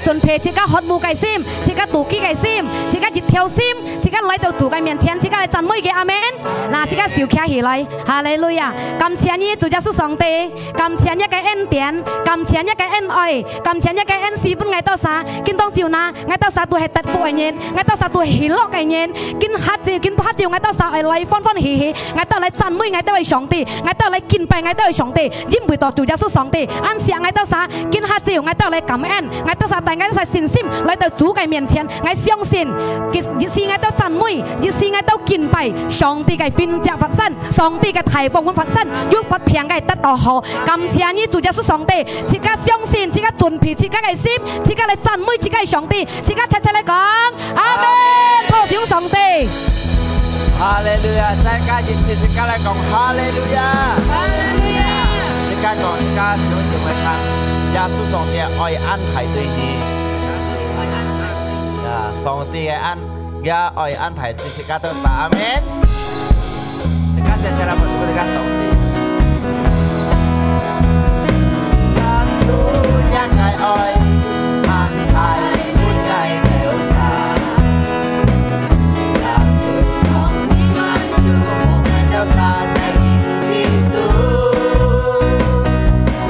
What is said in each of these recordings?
准备这个喝木盖心，这个肚脐盖心，这个一条心，这个来到主嘅面前，这个嚟赞美嘅阿门。嗱，这个笑起起来，哈利路亚！感谢你主耶稣上帝，感谢一个恩典，感谢一个恩爱，感謝一個恩賜本愛到啥，見當照那，愛到啥都係特別嘅人，愛到啥都係喜樂嘅人，見黑照見不黑照，愛到啥係嚟歡歡喜喜，愛到嚟讚美，愛到係上帝，愛到嚟敬拜，愛到係上帝，因為到主耶穌上帝，安息愛到啥，見黑照，愛到嚟感恩，愛到啥，但愛到晒信心嚟到主嘅面前，愛相信，越是愛到讚美，越是愛到敬拜，上帝嘅變則發生，上帝嘅大部分發生，要不平嘅得到好，感謝你主耶穌上帝，自家相信，自家準備，自家嘅心，自家嚟讚美，自家係上帝，自家齊齊嚟講，阿門，托獎上帝。哈利路亞，大家認識自家嚟講，哈利路亞，哈利路亞。自家講，自家想做咩看？耶穌上帝愛安排對你，啊，上帝嘅愛安排對自家都打阿門。自家齊齊嚟問自家上帝。Yang ai oi an thai muốn ngày theo xa là sự sống ngàn chu ngày theo xa ngày Giêsu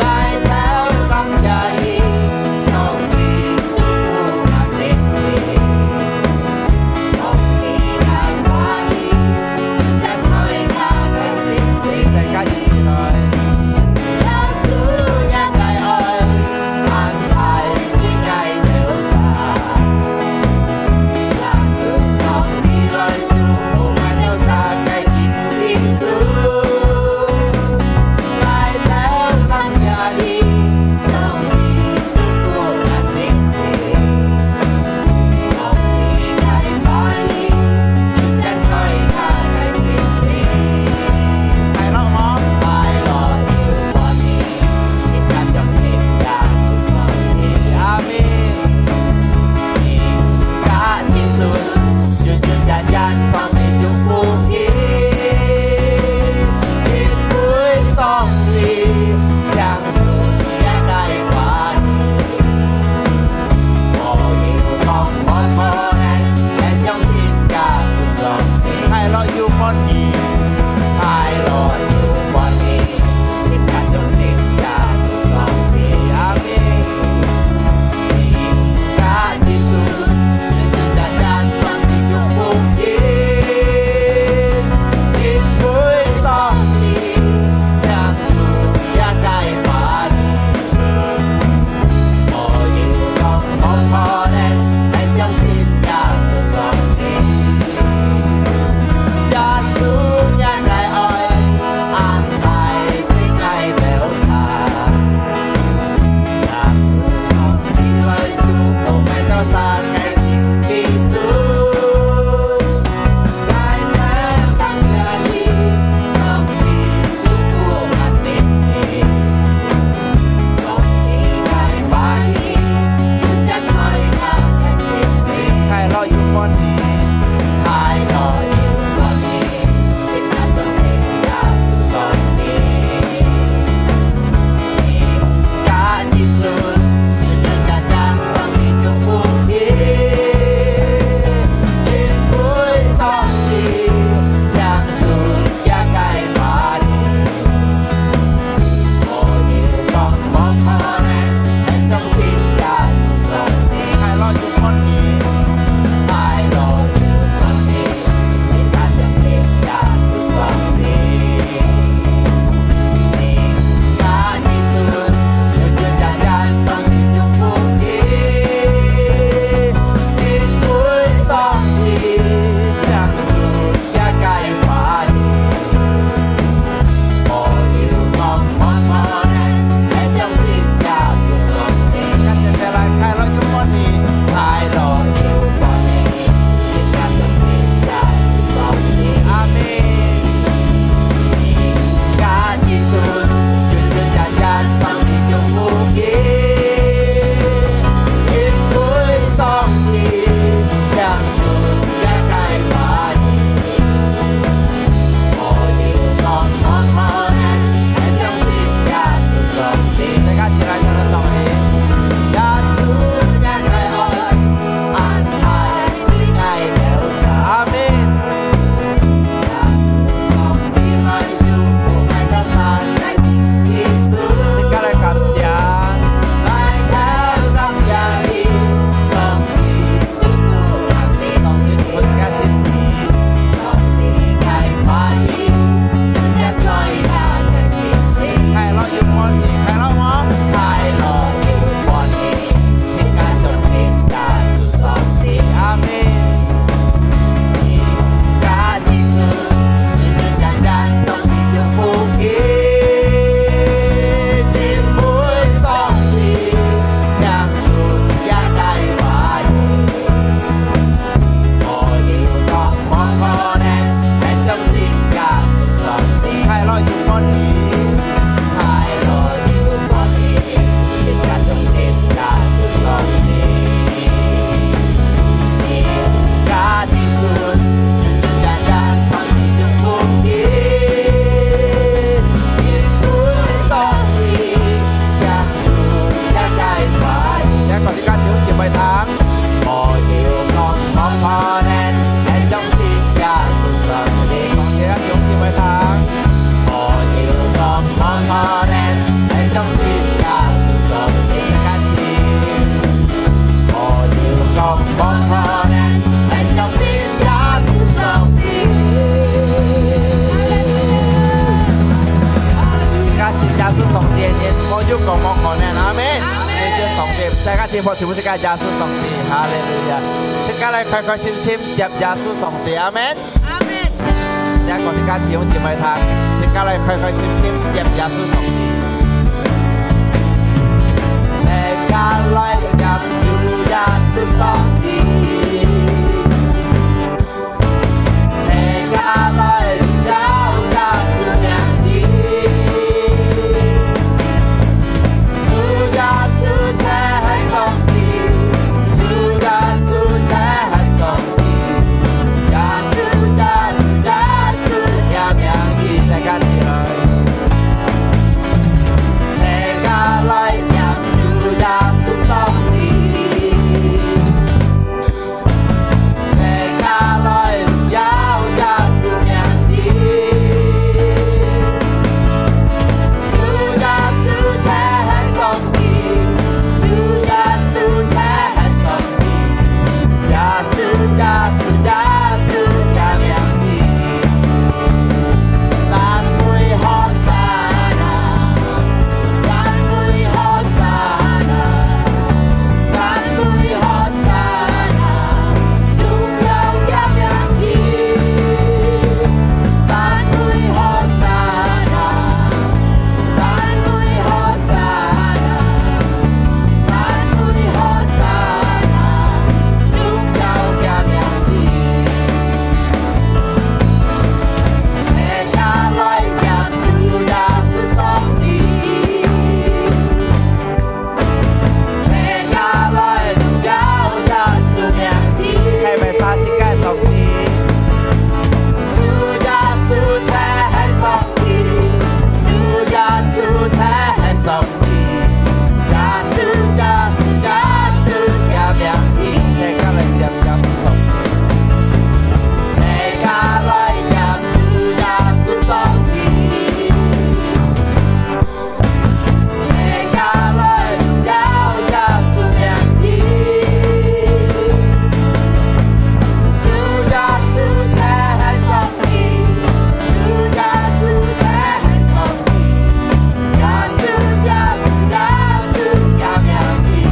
ngày theo tâm dạy sau khi chúc phúc mà xin đi sau khi ngài phá đi đã chơi ta sẽ xin đi đại ca พอถึงพุทธกาลยาสูสองปีฮาเลลูยาพุทธกาลค่อยๆซิมๆจับยาสูสองปีอาเมนอาเมนยาก่อนที่การเที่ยวที่ไม่ทางพุทธกาลค่อยๆซิมๆจับยาสูสองปีเทกาลอยจับจูยาสูสองปีเทกาลอยยาวยาสูอย่างดีจูยาสูแท้ให้สองปีจูยาสูแท้ให้สองปียาสูยาสูยาสูยามอย่างดีแต่การที่เราเทกาลอยจับจูยาสูสองปีเทกาลอยยาวยาสูอย่างดีจูยาสูแท้ให้สองปีจูยาสูแท้ให้สองปียาสูยาสูยาสูยามอย่างดีสานมุยฮอสานาสานมุยฮอสานาสานมุยฮอสานาดุงยาวยามอย่างดีสานมุยฮอสานาสานมุยฮอสานาสานมุยฮอสานาดุงยาวยามอย่างดีเทกาลอยจับจูยาสูสองปีเทกาลอยยาวยาสูอย่างดีให้ไปซาที่ใกล้สองปีจูยาสูแท้ให้สองปีจูยาสูแท้ให้สองปียาสูยาสูยาสูยามอย่างดีเทกาลอยจับยาสูสองปีเทกาลอยจับจูยาสูสองปีเทกาลอยยาวยาสูอย่างดีจูยาสูแท้ให้สองปีจูยาสูแท้ให้สองปียาสูยาสูยาสูยามอย่างดี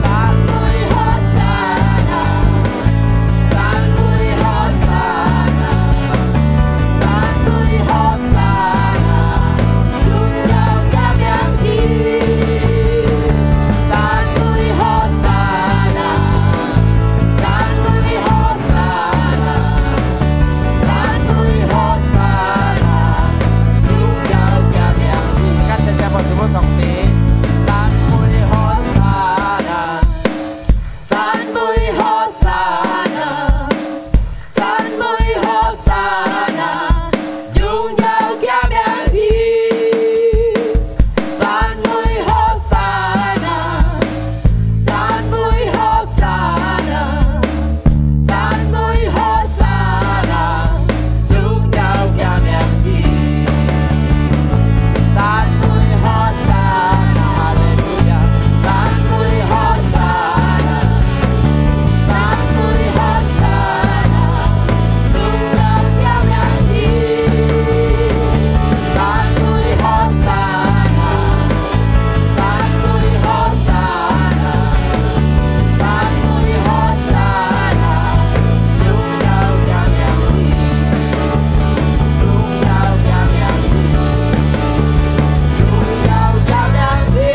สานมุยฮอสานาสานมุยฮอสานาสานมุยฮอสานาดุงยาวยามอย่างดีสานมุยฮอสานาสานมุยฮอสานาสานมุยฮอสานาดุงยาวยามอย่างดีกันจะพอถึงสองปีสานมุยฮอสานาสานมุยฮอสานาสานมุยฮอสานาดุงยาวยามอย่างดีสานมุยฮอสานาสานมุยฮอสานาสานมุยฮอสานาดุงยาวยามอย่างดีสานมุยฮอสานาฮาเลลูยาสานมุยฮอสานาสานมุยฮอสานาดุงยาวยามอย่างดีสานมุยฮอสานาสานมุยฮอสานาสานมุยฮอสานาดุงยาวยามอย่างดีดุงยาวยามอย่างดีดุงยาวยามอย่างดี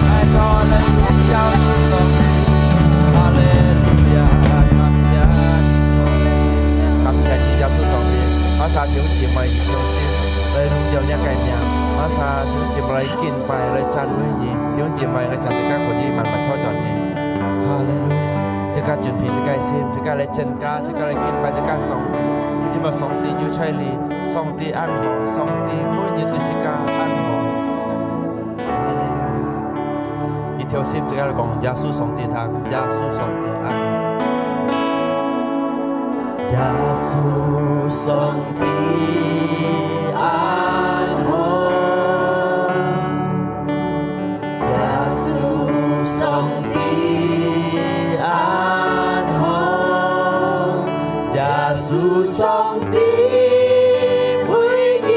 ให้ต่อและดุงยาวสุดสองฮาเลลูยา感謝你耶穌上邊，馬上將甜味相先，嚟用有一計命，馬上將甜味見拜嚟讚美你，將甜味嚟讚這個คนที่มันชอบจอดนี้ฮาเลลูยา這個準備這個心，這個嚟真假，這個嚟見拜這個上，因為上帝要ใช่你，上帝安好，上帝每日對這個安好，哈利路亞，一條心這個嚟講耶穌上帝堂，耶穌上帝安好。耶穌上帝安好，耶穌上帝安好，耶穌上帝每日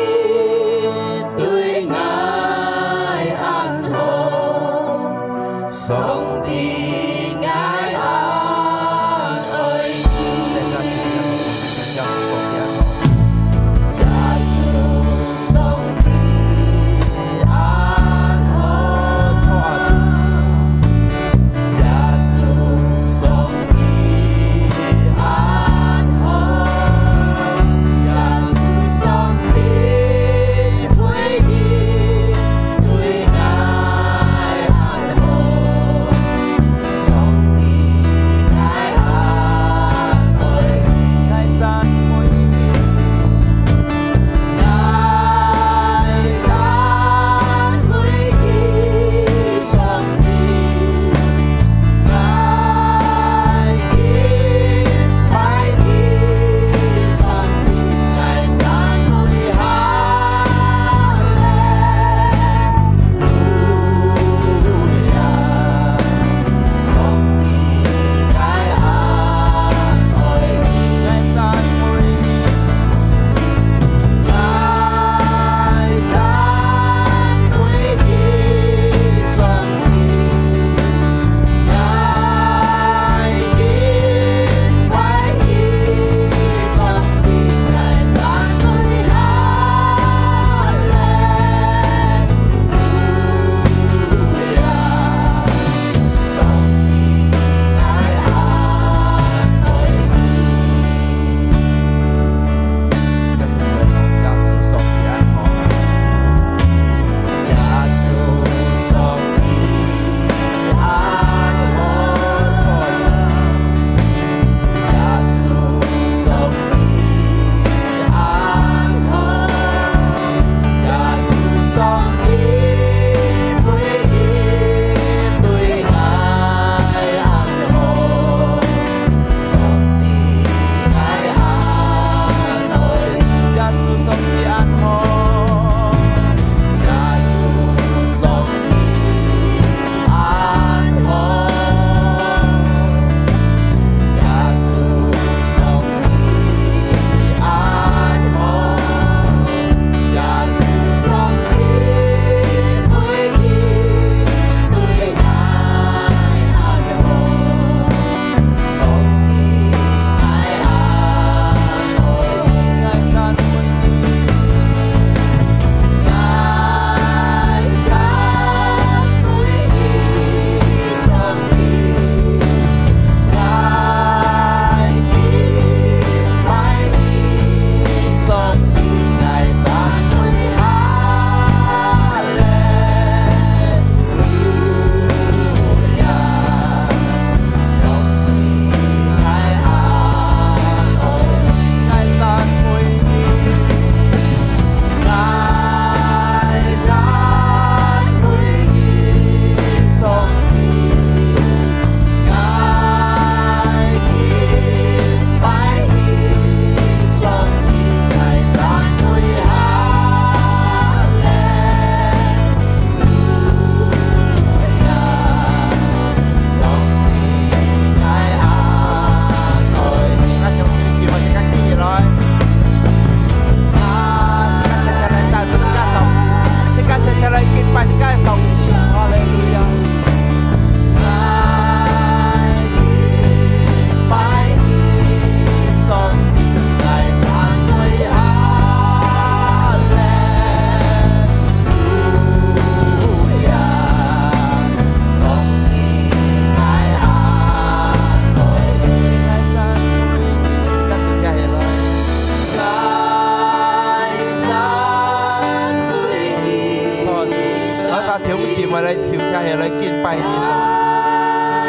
撒條字咪嚟笑家係嚟見拜你神，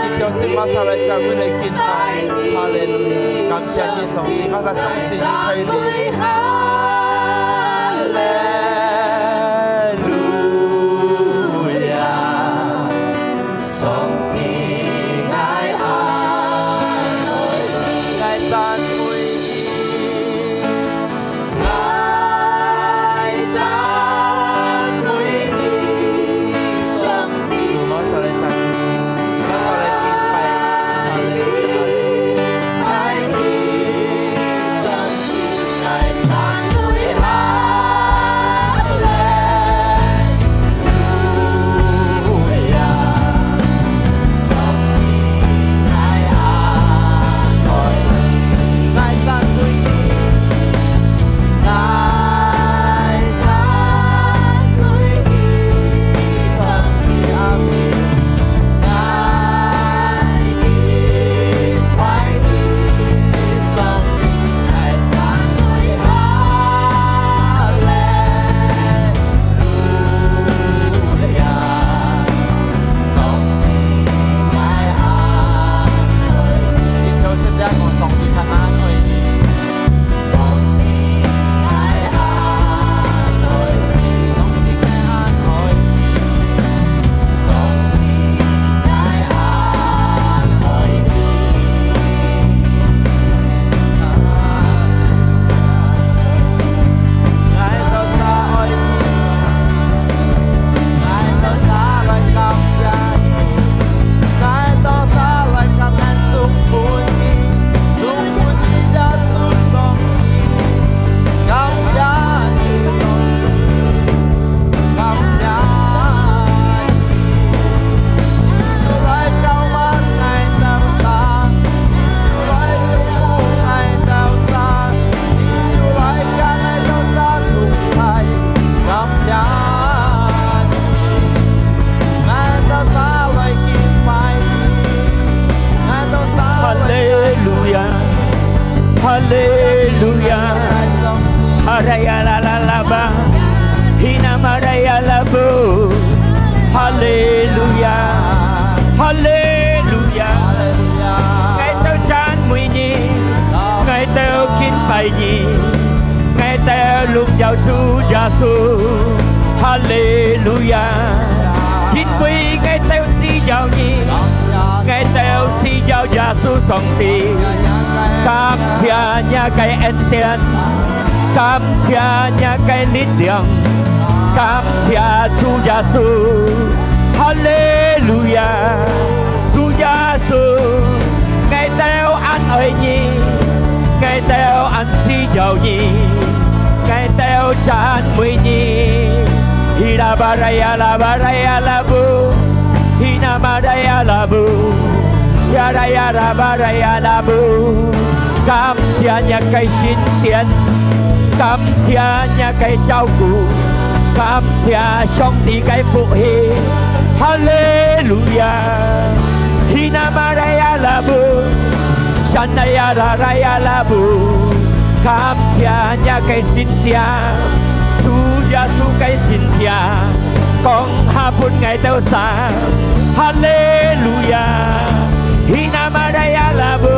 一條線馬撒嚟讚美嚟見拜，哈利路亞，感謝你上帝，馬撒相信一切你。Cảm謝nhà cái力量，感謝主耶穌，哈利路亞，主耶穌，愛到安慰你，愛到安慰你，愛到讚美你，伊拉巴拉呀拉巴拉呀拉布，伊那巴拉呀拉布，呀拉呀拉巴拉呀拉布，感謝nhà cái新天。Cảm謝nhà cái照顧，感謝上帝嘅福氣，哈利路亞，希那瑪利亞拉布，山那亞拉拉亞拉布，感謝nhà cái新家，主耶穌嘅新家，講下半ngày到sáng，哈利路亞，希那瑪利亞拉布，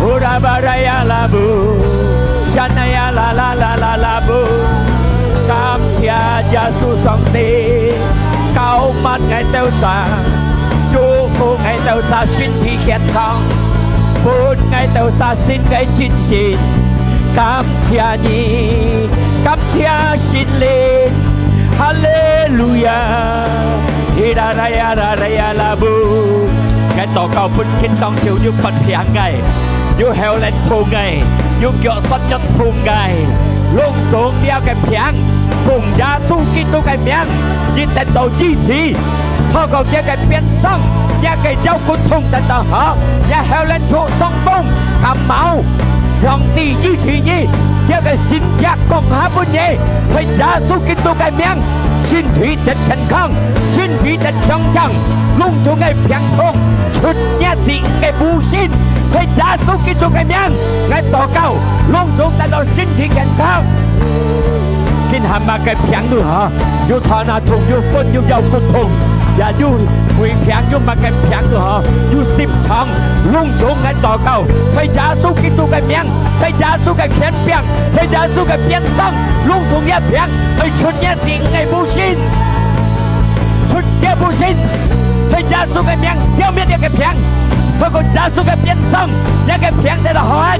烏拉巴拉亞拉布。Janaya la la la la la bu, cảm謝耶穌上帝，cầu mong ngày tao xa, chúc phúc ngày tao xa身體健康，phúc ngày tao xa xin cái chính xin，感謝你，感謝心靈，哈利路亞，伊拉拉呀拉拉呀拉bu，cái祷告分天當朝要分平ngày，要heo lên thu ngày。Yung Diyos sa niyong tunggay Lungsong niya kay Piang Kung Yasu Kito kay Piang Nhìn tên đầu chi gì Họ còn niya kay Piang Song Niya kay Giáo Cung Thung tên đầu họ Niya heo lên chỗ sông bông Cảm máu Lòng tì chi gì nhỉ Niya kay xin giác công hạ bún nhé Thầy Yasu Kito kay Piang Xin thủy đất chân khăn Xin thủy đất trong chẳng Lungsong ngay Piang Thung Chút niya dị ngay bù xin Thầy Yasu Kito kay Piang Ngay tỏ cao Lungsong tên đầu xin thị kèn khăn 天下嘛嘅平都嚇，要睇那痛要分要有骨痛，也要回平要嘛嘅平都嚇，要攝長隆重嘅禱告，在耶穌基督嘅名，在耶穌嘅權柄，在耶穌嘅邊上，隆重一平，去出一定嘅不信，出一不信，在耶穌嘅名消滅一個平，不過耶穌嘅邊上一個平在度開。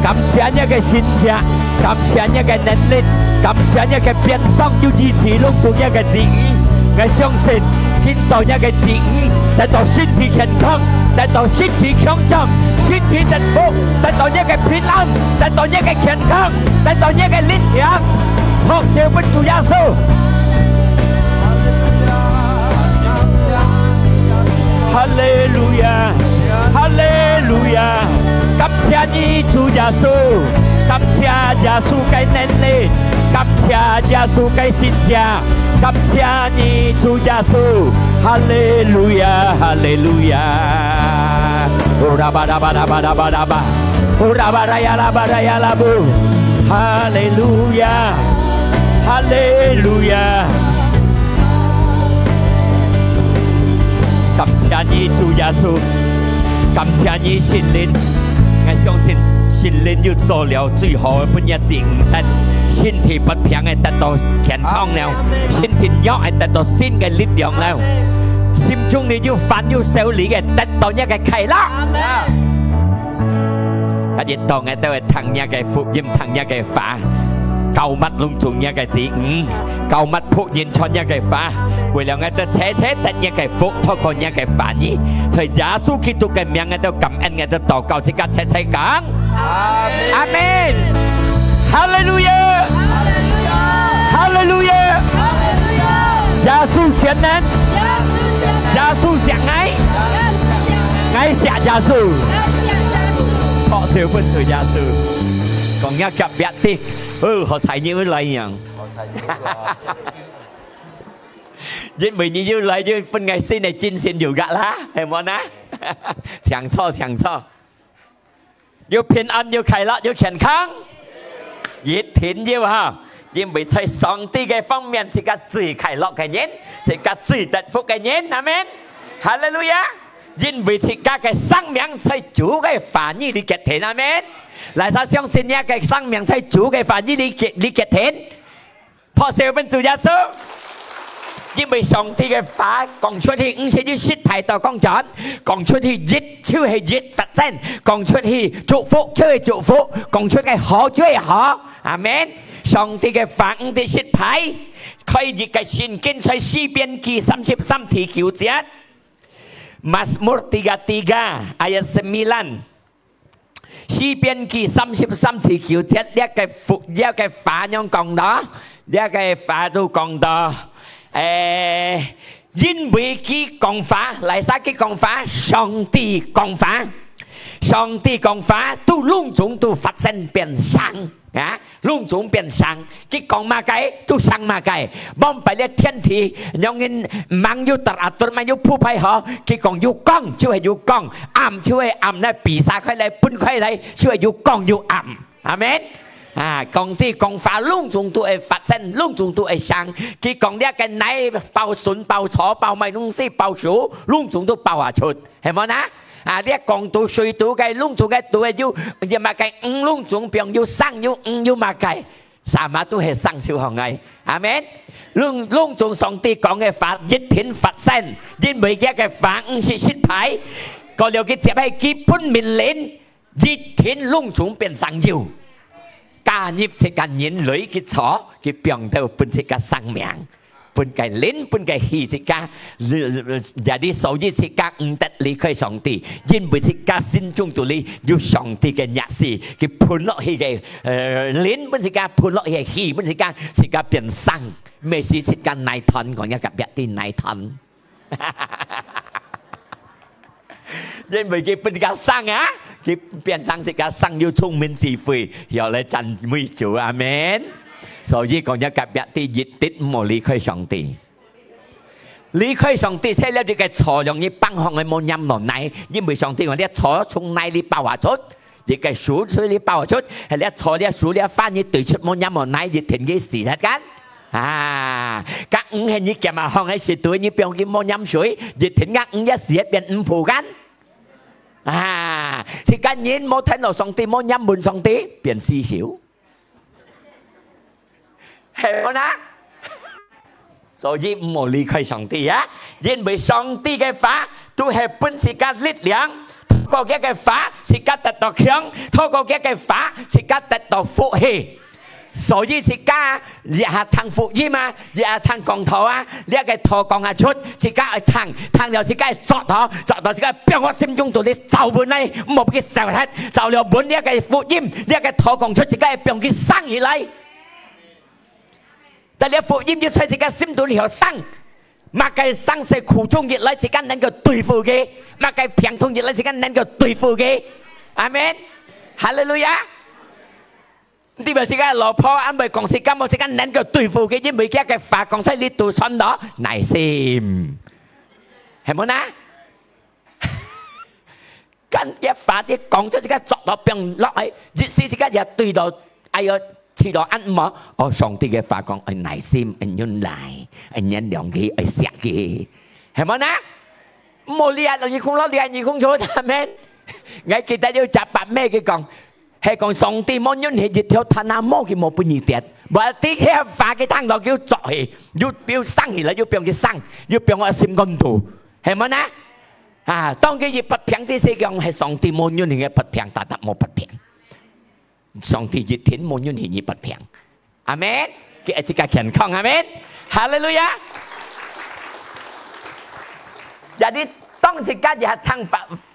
感謝一個信者，感謝一個能力，感謝一個變相要支持隆重一個旨意。我相信見到一個旨意，得到身體健康，得到身體強壯，身體幸福，得到一個平安，得到一個健康，得到一個力量。好，謝恩主耶穌。哈利路亞，哈利路亞。感謝你主耶穌，感謝耶穌嘅能力，感謝耶穌嘅信者，感謝你主耶穌，哈利路亞，哈利路亞。哦拉巴拉巴拉巴拉巴拉巴，哦拉巴拉呀拉巴拉呀拉布，哈利路亞，哈利路亞。感謝你主耶穌，感謝你聖靈。我相信聖靈要做了最好嘅本日子，但身體不平嘅得到健康了，身體弱嘅得到新嘅力量了，心中你要煩要受理嘅得到一個快樂。我亦當我都係聽一個福音，聽一個話，cầu mắt luôn trùng nha cái gì cầu mắt phụ nhìn cho nha cái phá vì là người ta thế tận nha cái phúc thôi còn nha cái phá nhỉ thời giá su khi tu cái miệng người ta cảm ơn người ta tỏ cầu chỉ cả thế cả amen hallelujah hallelujah giá su chiến đến giá su sẽ ngay sẽ giá su họ thiếu phân từ giá su còn nha gặp biệt thì họ thấy như vậy nhỉ dân mình như vậy chứ phân ngày sinh này chín xin nhiều gạ lá em món á chẳng cho yêu phiền ăn yêu khai lọ yêu khen kháng giết thiến yêu ha nhưng bị xây xong tí cái phong miền chỉ cả chửi khai lọ cái nhén chỉ cả chửi tận phúc cái nhén amen hallelujah dân bị chỉ cả cái sang miệng xây chủ cái phá như đi kết thiện amen lại ta xong xin nha cái sang miệng xây chủ cái phá như đi kết thiệnพอเซลเป็นสุญญาสูยิ่งไปส่งที่cái phá cònช่วยที่sẽยึดชิดไผ่ต่อกองจอดcònช่วยที่ยึดชื่อให้ยึดตัดเส้นcònช่วยที่จุฟุช่วยจุฟุcònช่วยcái họช่วยhọ amen ส่งที่cái pháที่ชิดไผ่ใครยึดcáiสิ่งกินใช้ซีเปียนกี่33ที่คิวเจ็ดMazmur 33 ayat 9詩篇記33條9節一個法樣講到，一個法都講到，因為佢講法，嚟曬佢講法，上帝講法，上帝講法都隆重都發生變相啊，隆重變相，佢講嘛計都相嘛計，幫ไป咧天體，讓人มั่งอยู่ตลาดต้นไม้อยู่ผู้ภัยhọ，佢講อยู่กล้องช่วยอยู่กล้องอ่ำช่วยอ่ำ咧ปีศาจใครเลยปุ่นใครเลยช่วยอยู่กล้องอยู่อ่ำอาเมน講ที่講法隆重都會發生，隆重都會上，佢講呢個奶爆筍爆炒爆米東西爆薯，隆重都爆下出，係咪啊？啊！呢講到水到嘅隆重嘅到要嘛計隆重變要生要嘛計，三馬都係生小行藝，阿們。隆重上帝講嘅法一天發生，因為一個法是失敗，個了佢接係基本命令，一天隆重變生要，加入這個人類嘅錯，佢變到本這個生命。本cái lính本cái hy dịch ca giờ đi sau dịch dịch ca tất lý khơi sòng tì nhưng bởi dịch ca xin chung tụ lý dù sòng tì cái nhạc sĩ cái phun lọ hy cái lính bên dịch ca phun lọ hy bên dịch ca biến sang mấy sĩ dịch ca này thân còn nhạc gặp biệt tin này thân nhưng bởi cái bên dịch ca sang á cái biến sang dịch ca sang yêu thông minh gì phì hiểu lại chân mùi chủ amen所以講一個別啲熱啲冇離開上帝，離開上帝寫了這個錯用你幫學你冇任何奶，因為上帝講啲錯從奶裏爆發出，一個數出嚟爆出，係你錯你數你翻你對出冇音冇奶熱停嘅事得緊。các ứng hình như kẻ mà hong hay xịt tuổi như biểu cái môn nhắm suối dịch thính ngắt ứng giá xịt biến ứng phù gắn thì các nhìn mô thân ở song tí môn nhắm buồn song tí biến xì xíu hiểu không á so dĩ mô lý khai song tí á diễn bởi song tí cái phá tu hẹp bưng xì các lít liang có cái phá xì các tật tỏ khiếng thôi có cái phá xì các tật tỏ phụ hề所以是家日下騰福音啊，日下騰講頭啊，呢一個頭講下出，是家去騰了是家作到是家俾我心中度你就本嚟，冇俾佢就係就了本呢一個福音，呢一個頭講出是家俾佢生而嚟，但係福音要在是家心度裡頭生，乜嘅生是苦中熱嚟是家能夠對付嘅，乜嘅平痛熱嚟是家能夠對付嘅，阿們，哈利路亞。ที่แบบสิกาหล่อพ่ออันแบบกองสิกาโมสิกานั้นก็ตุยฟูกันยิ่งไม่แก่กับฝากองใช้ลิตูซ้อนเนาะไหนซิมเห็นมั้ยนะกันแก่ฝาที่กองใช้สิกาจอดต่อเปียงล็อกไอ้จิตสิกาอย่าตุยต่อไอ้ทีต่ออันหมออ๋อสองที่แก่ฝากองไอ้ไหนซิมไอ้ยุ่นไหลไอ้ยันหยองกี้ไอ้เสียกี้เห็นมั้ยนะโมเลียเรายิ่งคงล้อเลียยิ่งคงโชว์ทำไมไงกินแต่เดี๋ยวจับปะแม่กี่กอง係講上帝冇允許熱條炭啊摸佢冇半熱跌，或者啲化嘅湯落叫作氣，要生起來要俾佢生，要俾我心肝度，係咪呢？當佢熱不平之時講係上帝冇允許嘅不平，但係冇不平，上帝熱天冇允許嘅不平，阿們，佢係自家健康，阿們，哈利路亞。有啲當自家就係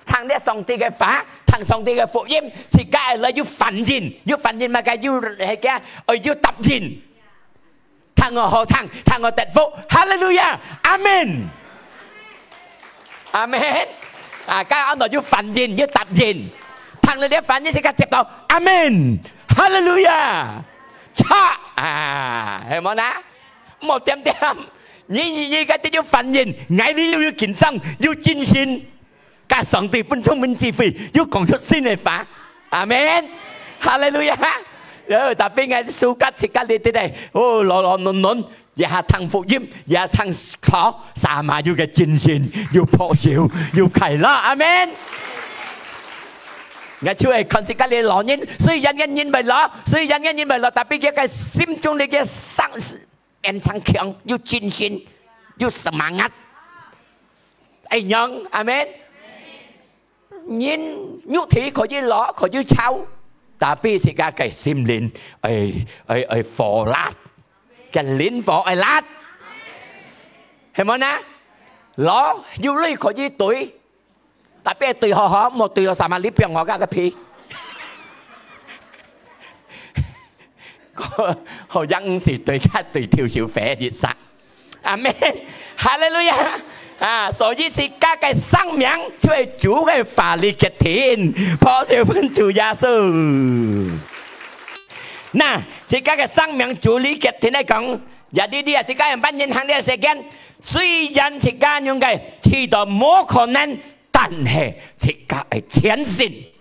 聽啲上帝嘅法。ทางสองตีกับ福音สิกาอะไรยุฝันยินยุฝันยินมาแกยุให้แกยุตับยินทางหัวทางหัวตัดฟุฮาเลลูยาอาเมนอาเมนกาเอาหน่อยยุฝันยินยุตับยินทางเลยฝันยินสิกาเจ็บต่ออาเมนฮาเลลูยาชะเห็นมั้ยนะหมดเต็มนี่ก็จะยุฝันยินไงนี่ยุกินซังยุจินชินการสองตีเป็นช่วงมันจีฟียุคของชุดสิ้นในฟ้าอาเมนฮาเลลูยาแต่เป็นไงสู้กัดสิกัดเลยที่ใดโอ้หล่อนนอย่าทาง福音อย่าทางขอสามารถอยู่กับจินชินอยู่พอชิวอยู่ไข่ละอาเมนงั้นช่วยคนสิกัดเลยหล่อยินซื้อยันยินไปหล่อซื้อยันยินไปหล่อแต่เป็นแค่ซิมจงเลยแค่สั่งเป็นช่างเขียงอยู่จินชินอยู่สมังงัดไอ้ยังอาเมนnhìn nhúc thị khỏi dưới lõ khỏi dưới sau ta biết thì cái sim linh ai phò lát cái lính phò ai lát hiểu không na lõ du lịch khỏi dưới tuổi ta biết tuổi họ một tuổi họ sao líp họ cái phi họ dân thì tuổi khác tuổi thiểu xíu phê gì sao amen hallelujah所以是家嘅生命就係主嘅法力嘅天，破少分主耶穌。嗱，自家嘅生命主力嘅天嚟講，有啲啊，自家人扮演行啲事件，雖然自家用嘅知道冇可能，但係自家係虔信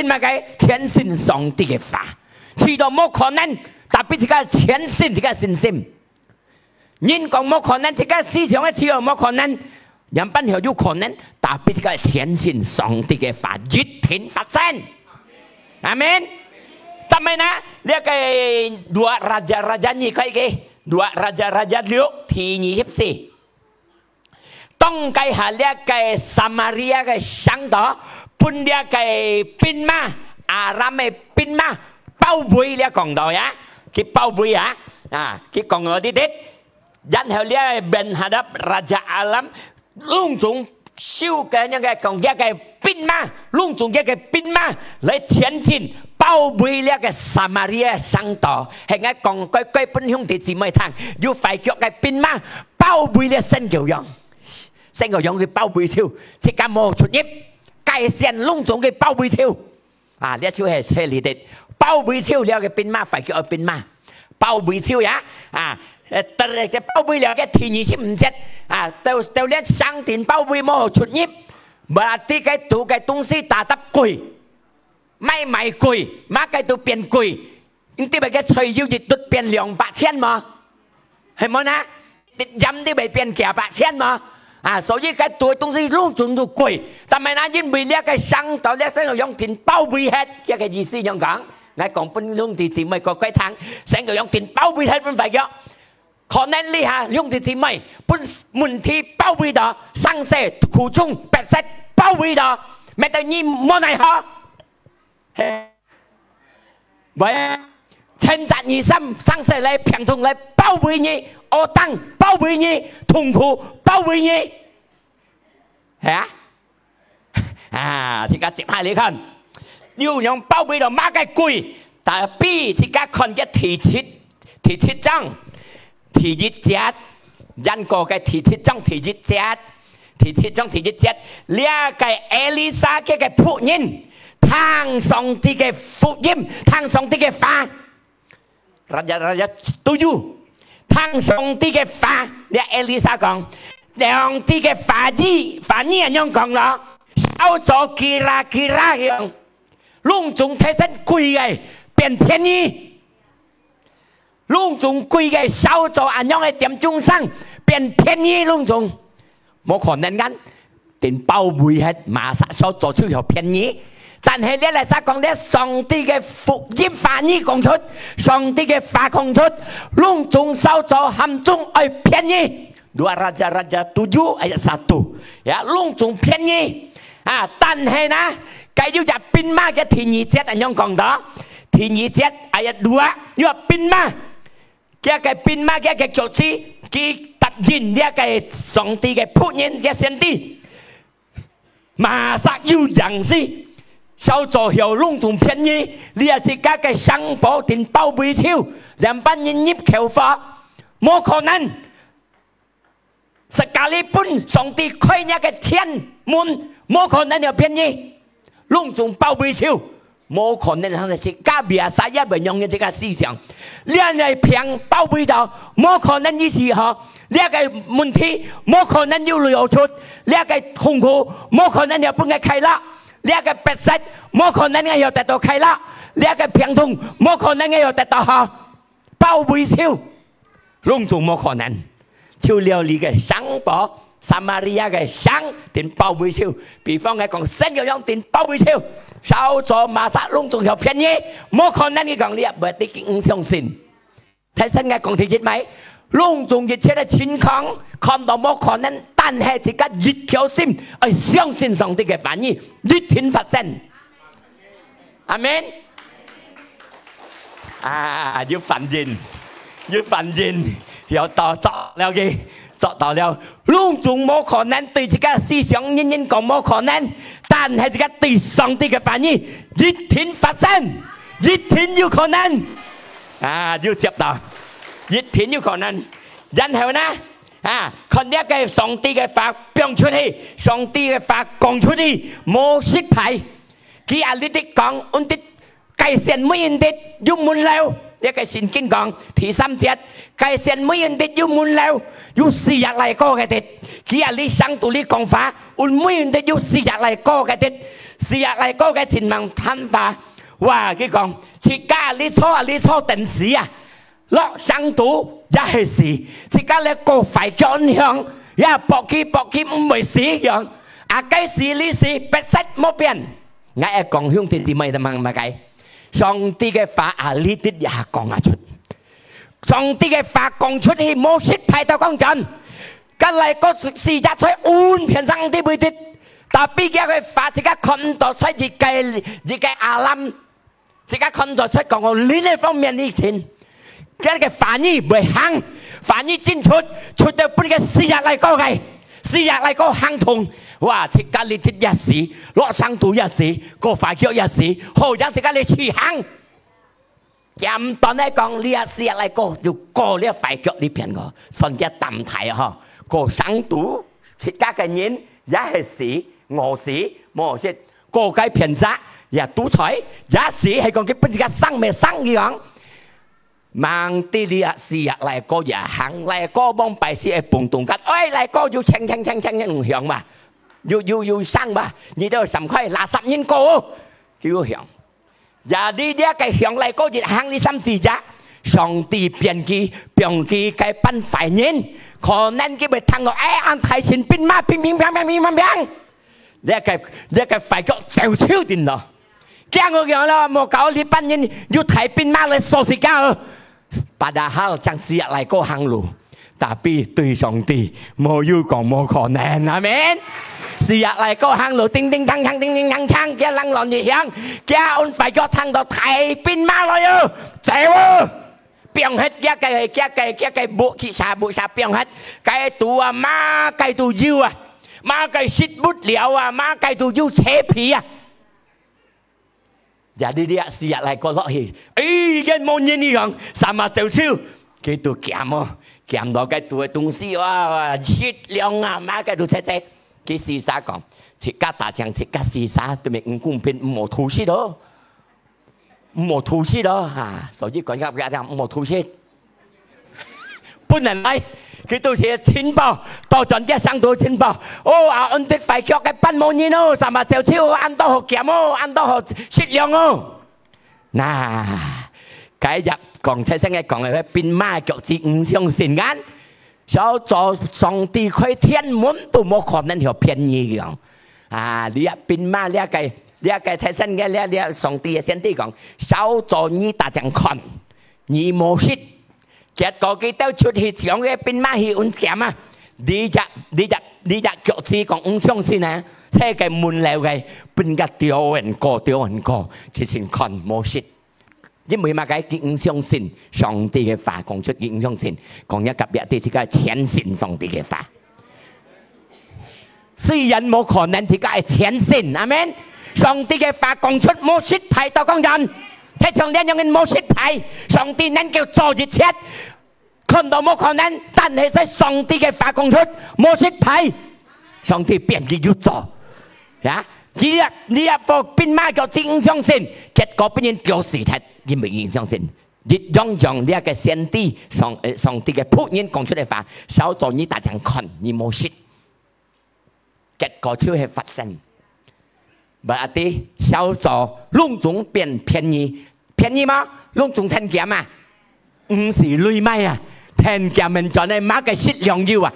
乜嘅？虔信上帝嘅法，知道冇可能，特別自家虔信自家信心。人講冇可能，自家思想嘅只有冇可能，人班有可能，特別自家虔信上帝嘅法，熱天發生，阿門。但係呢，呢個dua raja-raja ni kaya ke, dua raja-raja liu thì nhị hiệp sĩ. Tông cái hà lia cái Samaria cái sáng đó, bún lia cái pin ma, Aram cái pin ma, bao bùi lia còn đó á, cái bao bùi á, cái còn ở đi đấy. Dân heo lia Ben Hadad Raja Alam lung tung siêu cái những cái còn cái pin ma lung tung cái pin ma lấy thiên thiên bao bì lia cái Samaria sang tỏ hay ngay còn cái bên hướng thì chỉ mấy thằng dù phải cho cái pin ma bao bì lia sen kiểu giống cái bao bì siêu chỉ cả một chút nhếp cái sen lung tung cái bao bì siêu lia siêu hệ xe lý định bao bì siêu lia cái pin ma phải cho pin ma bao bì siêu á cái bao bì là cái thì nhị xíu chết tao lấy sang tiền bao bì mò chuột nhíp mà tí cái tủ cái tung sĩ ta đắp quỳ ไม่ใหม่กุยมาไกตัวเปลี่ยนกุยยิ่งที่ไปแค่ช่วยยูจิตตุดเปลี่ยนเหลียงปะเชียนมาเห็นมั้ยนะติดย้ำที่ไปเปลี่ยนแก่ปะเชียนมา所以cái tuổi東西luôn chuẩn đủ quỷ，但係那因為呢個生到呢生個用田包圍hết，一個意思樣講，我講本用田字咪個鬼탕，生個用田包圍hết本phải嘅，可能呢下用田字咪本門田包圍到，生色苦中白色包圍到，咪等於冇奈何，喂，稱讚而心生色嚟平同嚟包圍你。惡燈包圍你，痛苦包圍你，係而家接下你看，要用包圍到馬嘅貴，但係 B 而家看嘅第七章，第一節，因個嘅第七章，呢個艾麗莎嘅僕人，聽上帝嘅福音，聽上帝嘅話，日都要。聽上帝嘅話，你艾麗莎講，上帝嘅話語人樣講啦，少咗幾啦樣，隆重提升貴嘅變便宜，隆重貴嘅少咗安樣嘅點鐘生變便宜隆重，冇可能㗎，電包圍係馬上少咗出又便宜。但係你嚟實講咧，上帝嘅福音話語講出，上帝嘅話講出，隆重少咗含中愛便宜。2 Raja-Raja 7 ayat 1 ya 隆重便宜但係呢，繼續入邊嘛嘅第二節咁樣講到，第二節 ayat 2要邊嘛嘅邊嘛嘅腳趾，佢突然呢個上帝嘅僕人嘅先知，馬上要人事。少咗又隆重便宜，你係自家嘅生保定包圍超，人班人業求法，冇可能。實家裡本上帝開一個天門，冇可能有便宜，隆重包圍超，冇可能係自家別晒一樣用嘅這個思想，你係平包圍到，冇可能呢時候，呢個問題冇可能要流出，呢個痛苦冇可能有半個開啦。呢一個白色冇可能有得到開啦，呢一個平通冇可能有得到包圍超，隆重冇可能，超了你嘅生保撒瑪利亞嘅生定包圍超，比方嚟講新嘅樣定包圍超，少咗馬上隆重又便宜，冇可能你講你唔係唔相信，睇新嘅講題節咪？隆重一切嘅情況，看到冇可能，但係自己熱條心，去相信上帝嘅反應，一天發生。阿們，要反應，要到做了嘅，做到了，隆重冇可能，對自己思想人人講冇可能，但係自己對上帝嘅反應，一天發生，一天有可能，要接到。一天有可能，然後呢，看一個上帝嘅法講出去，上帝嘅法講出去，冇失敗。佢阿呢啲講，我哋界線每人哋要滿了，一個聖經講第3節，界線每人哋要滿了，要4日嚟過嘅啲。佢阿呢上到呢講法，我每人哋要4日嚟過嘅啲，4日嚟過嘅前望睇法，哇！佢講，自家呢錯定時啊！落上度也係事，自家咧個快轉向，也搏擊唔會死樣。計時呢事不實冇變，我係講兄弟姊妹哋問計，上帝嘅話呢啲也講出，上帝嘅話講出去冇失敗到講真，隔嚟個時日出安片上帝會啲，但係嘅話自家看到出自己阿lâm，自家看到出講我呢方面呢錢。一個反應唔行，反應進出到半個4日嚟過嘅，4日嚟過行通，哇！自家你啲一時，落上度一時，個快腳一時，好讓自家你去行。簡單嚟講，呢4日嚟過要過呢快腳呢邊個，順一啖睇嗬，個上度自家嘅人也係時，我時冇時，個個偏殺也獨裁，也時係講佢本自家生咩生樣。mang tí đi xì lại có giả hàng lại có bông bài xì bùng tùng cắt ơi lại có yêu chanh hưởng mà yêu sang mà như đó sắm khoai là sắm nhân cô yêu hưởng Jadi dia cái hướng lại có dịch hàng đi xăm gì chứ? Song ti biến kỳ cái ban phải nhìn, còn nên cái bề thằng nó ăn thái xin pin ma pin. Dia cái phải có xèo xíu tiền đó. Cái người kia là một cậu đi ban nhìn, yêu thái pin ma lại số gì cả. Padahal chẳng xịt lại có hàng lù, tapi tùy song ti,冇yêu còn冇可能, amen. 是啊，嚟個行路叮叮當當叮叮當當，嘅冷浪熱響，嘅安快腳撐到太邊馬來啊，走啊！變hết cái bộ chỉ xả biến hết cái tù à má cái tù yêu à má cái xịt bút liao à má cái tù yêu chế phí à. Jadi dia siap lại có lỗi cái môn nhân đi rằng sama tiểu siêu cái tù kiếm đó cái tù東西啊xịt liang à má cái tù chế cái xì xa講切家大將切家xì xa對面唔公平唔冇吐息咯。冇吐息咯嚇，所以講入嘅人冇吐息，本人嚟佢到時錢包，多賺啲生到錢包，哦啊按啲快腳嘅奔冇嘢咯，三日就超按多學kiếm哦，按多學適量哦，嗱，今日講睇聲嘅講係變馬腳趾唔相信眼，小做上帝開天門都冇可能有便宜樣，啊你一變馬你一計。你一睇身嘅，你上帝嘅先帝講，少做你大將看，你冇識，結果佢都出去講嘅變馬去運減啊！你隻腳趾講唔相信啊！車嘅門流嘅變個丟人過，直情看冇識，因為乜解佢唔相信上帝嘅話講出佢唔相信，講一及一啲自己係虔信上帝嘅話，雖然冇可能自己係虔信，阿們。上帝嘅話講出冇失敗到講人，睇上帝有人冇失敗，上帝能夠做一切，看到冇可能，但係在上帝嘅話講出冇失敗，上帝變佢要做，呀！你一個變馬叫真相信，結果變人丟死佢，因為唔相信。你用呢一個先知上帝嘅僕人講出嚟話，少做你大將看，你冇失，結果就係發生。Berarti 小做隆重變便宜嗎？隆重聽見嘛？唔是累買啊，聽見mình cho nên買個質量要啊！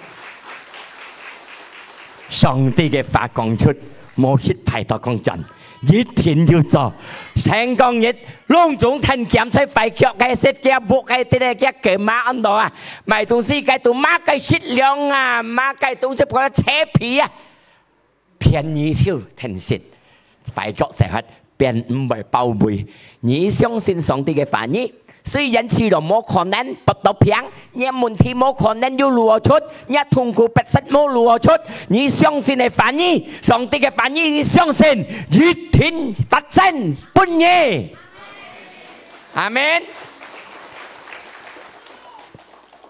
上帝嘅話講出，冇失敗到講真，一定要做。成功日隆重聽見才快腳嘅設計部嘅啲嘅嘅買安度啊，買東西嘅都買個質量啊，買個東西個車皮啊，便宜少聽實。快腳成日變唔係包圍，你相信上帝嘅話語，雖然知道冇可能不到平，你問題冇可能要攞出，你痛苦不實冇攞出，你相信嘅話語，上帝嘅話語，你相信一定發生本嘢，阿們。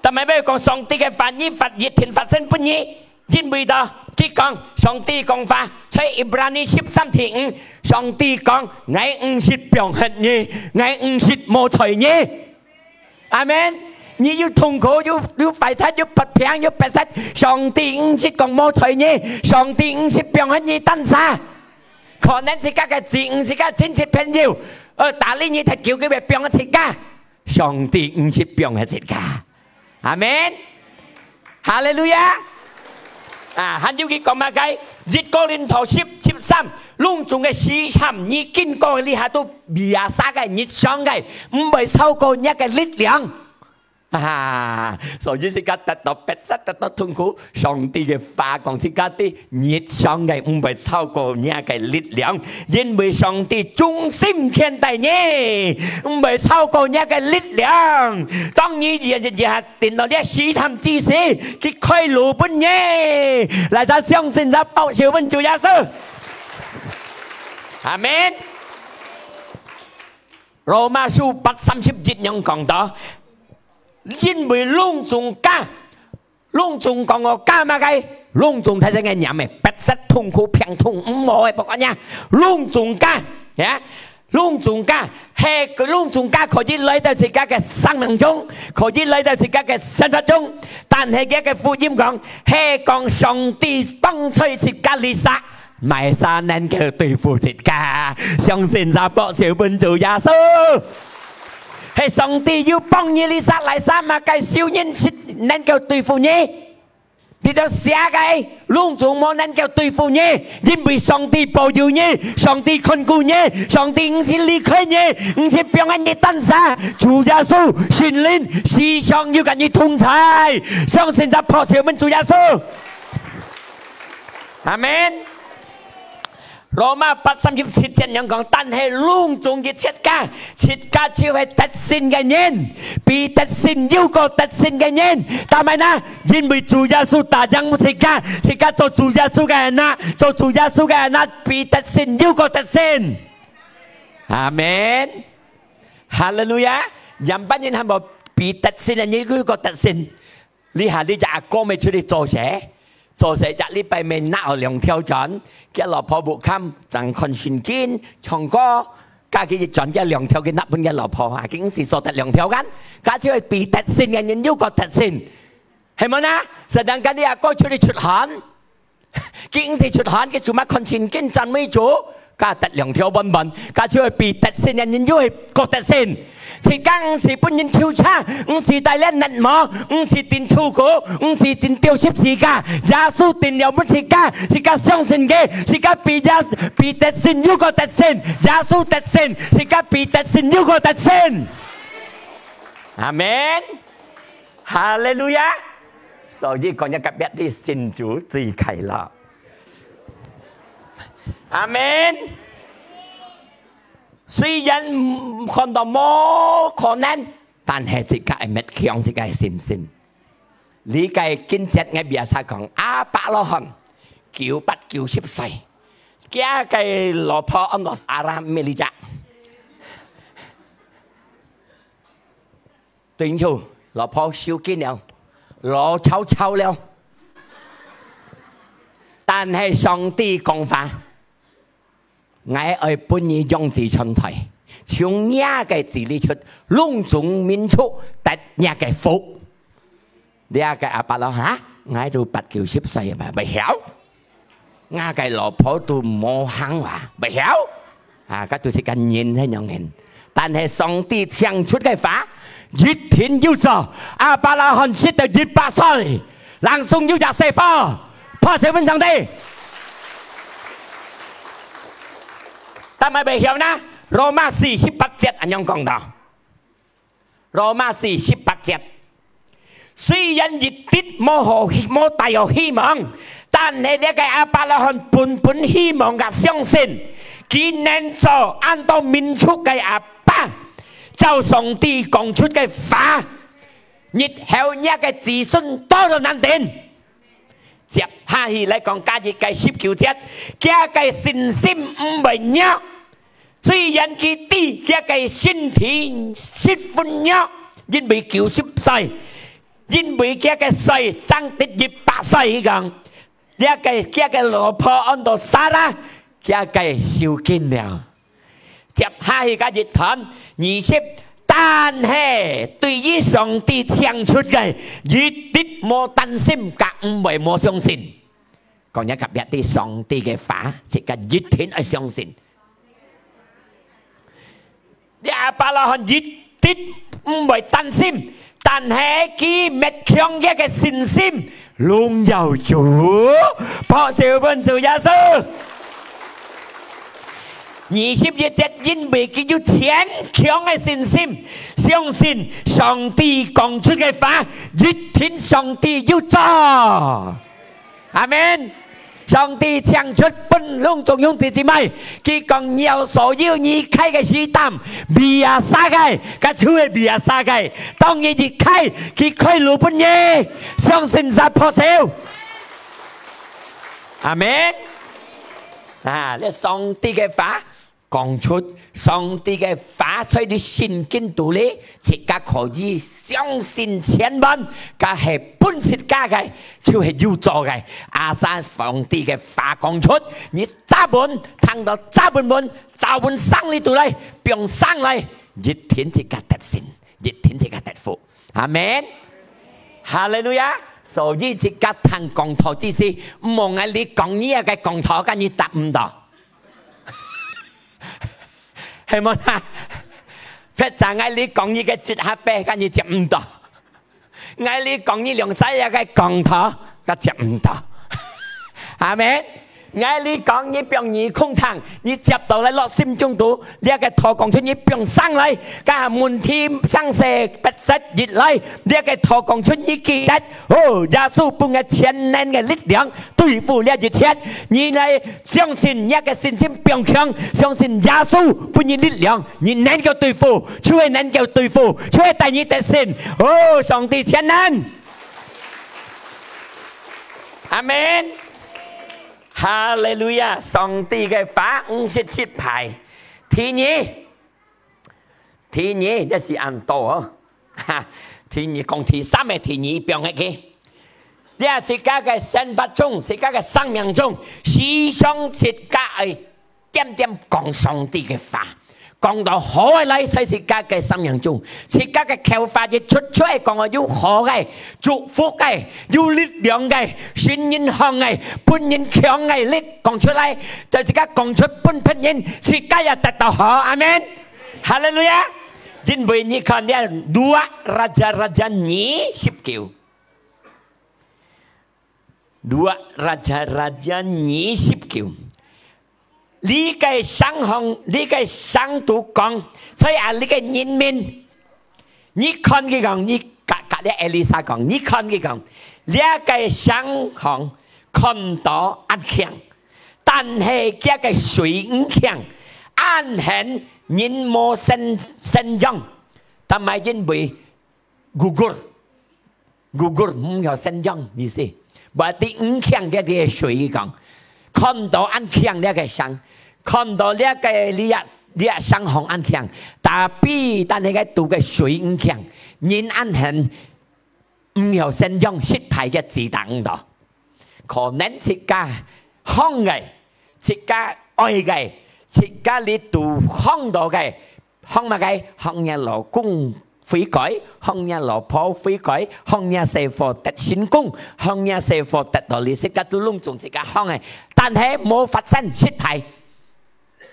但係咩講上帝嘅話語一定發生本嘢，因為到。佢講上帝講法，喺以弗所書13條5，上帝講：我唔是병恨你，我唔是冇罪你。阿們，你要痛苦，要快樂，要不平，要不實，上帝唔是講冇罪你，上帝唔是병恨你，等啥？可能自家嘅字唔是家親戚朋友，打你你睇叫佢咪병恨自家，上帝唔是병恨自家。阿們，哈利路亞。啊！還有佢講乜嘅？1哥林多10 13，隆重嘅市場，你經過呢下都廿三嘅日常嘅，唔係超過一嘅力量。啊！所以而家得到逼迫，得到痛苦，上帝嘅話講而家啲日常嘅唔係超過一嘅力量，因為上帝忠心看待你，唔係超過一嘅力量。當你日電到呢市場之時，佢開路本嘢，嚟就相信就報小文主耶穌。阿們。羅馬書8:30節有講到。因為隆重家，隆重講我家嘛嘅，隆重睇真嘅人咪不失痛苦平痛唔好嘅，不講呀，隆重家，呀，隆重家係個隆重家可以嚟到自家嘅生命中，可以嚟到自家嘅生活中，但係嘅福音講係講上帝幫助自家歷史，埋山能夠對付一家，相信就博小本做耶穌。係上帝要幫你殺來三萬個小人能夠對付你，你都寫嘅隆重冇能夠對付你，因為上帝保佑你，上帝看顧你，上帝唔是離開你，唔是俾人你單殺，主耶穌聖靈時常要跟你同在，相信就博小本做耶穌。阿門。羅馬8:37節樣講，但係隆重嘅切家就係得勝嘅人，比得勝要過得勝嘅人。但係呢，因為主耶穌打仗切家做主耶穌嘅人啦，做主耶穌嘅人啦，比得勝要過得勝。阿門，哈利路亞！人班人係冇比得勝嘅人要過得勝。你下你就阿哥咪出嚟做嘢。做成日呢邊咪拿兩條船，嘅老婆冇冚，仲看傳經唱歌，加幾隻船嘅兩條嘅拿本嘅老婆啊，竟是做得兩條間，加之係比特勝嘅人要個特勝，係咪啊？實等緊啲阿哥出嚟出汗，竟是出汗嘅做乜看傳經讚美主，加得兩條本本，加之係比特勝嘅人要係個特勝。是剛是本人超差，唔是大叻能忙，唔是定出國，唔是定丟失自家，耶穌定了本自家，自家相信嘅，自家比得勝要個得勝，耶穌得勝，自家比得勝要個得勝。阿門，哈利路亞。所以講一個別啲信主最快樂。阿門。雖然看到冇可能，但係自家係滅強，自家係信心。你嘅經節嘅邊個講亞伯拉罕990歲，家嘅老婆安諾撒拉米利亞，對唔住，老婆燒緊了，老臭了，但係上帝講法。我愛本意用字存台，從呢個字裏出，隆重民族得呢個福。呢個阿伯拉罕，我都890歲嘛，未曉。我個老婆都冇行話，未曉。啊，嗰都是個人喺樣人，但係上帝唱出嘅話，一天要做。阿伯拉罕死到100歲，朗誦要入四方，破四分上帝。但係未曉呢？羅馬4:18節咁樣講到，羅馬4:18節，雖然一啲冇大有希望，但係呢個亞伯拉罕本希望嘅相信，佢能做按照民族嘅阿爸，就上帝講出嘅話，日後呢個子孫多到難定。接下去嚟講加熱嘅19節，加嘅信心唔係弱。雖然佢啲嘅身體失分咗，因為90歲，因為嘅歲爭得100歲咁，嘅老婆安到撒拉，嘅受驚了。接下去嘅日談20，但係對於上帝唱出嘅，一啲冇擔心，更唔係冇相信。講一個別啲上帝嘅話，即係一天係相信。亞伯拉罕一啲唔係擔心，但係佢滅強嘅信心，榮耀主，破小本做耶穌。21節，因為佢有堅強嘅信心，相信上帝講出嘅話，一天上帝要做。阿門。上帝唱出本隆重兄弟姊妹，佢講有所要你開嘅試探，未啊撒嘅，佢出嘅未啊撒嘅，當你一開，佢開路本嘢，相信實破少。阿門。啊，呢上帝嘅話講出，上帝嘅話在你聖經度咧，即刻可以相信千萬，佢係本事家嘅，就係要做嘅。阿山上帝嘅話講出，你揸本聽到揸本揸本生呢度嚟，並生嚟，一天即刻得勝，一天即刻得福。阿門。哈利路亞。所以即家談公堂之時，唔望係你講嘢嘅公堂，跟你答唔到，係冇啦？佢就係你講嘢嘅接下邊，跟你接唔到；嗌你講嘢兩細嘢嘅公堂，佢接唔到，係咪？嗌你講嘢變耳空堂，你接到嚟落心中度，你個頭講出你變生嚟，加滿天生色不失熱嚟，你個頭講出你記得，哦，耶穌半個千年嘅力量對付呢一切，你嚟相信一個信心變強，相信耶穌半個力量，你能夠對付，就會能夠對付，就會帶你得勝，哦，上帝千能，阿門。哈利路亞！上帝嘅話57排，第二這是按多哦。第二講第三嘅第二變嘅，你係自家嘅生活中，自家嘅生命中，時常自家係點點講上帝嘅話。講到好嘅嚟，喺自家嘅生命中，自家嘅口法亦出出嚟講話要好嘅、祝福嘅、要力量嘅、信任行嘅、本人強嘅，你講出嚟，就自家講出本人，自家又得到好，阿門，哈利路亞。因為你看呢，2 Raja 29，2 Raja 29。你嘅生行，你嘅生度講，所以你嘅人民，你看佢講，你隔你艾麗莎講，你看佢講，你嘅生行看到安強，但係佢嘅水唔強，安恆人冇生長，但係因為gugur唔有生長意思，或者唔強嘅水講。看到安強呢個生，看到呢個呢生紅安強，但係個度嘅水唔強，人安恆唔有生長失敗嘅自彈度，可能自家康嘅，自家愛嘅，自家你度康到嘅，康乜嘅，康嘢勞工悔改，康嘢老婆悔改，康嘢師傅得成功，康嘢師傅得到你自家都隆重自家康嘅。但係冇發生失敗，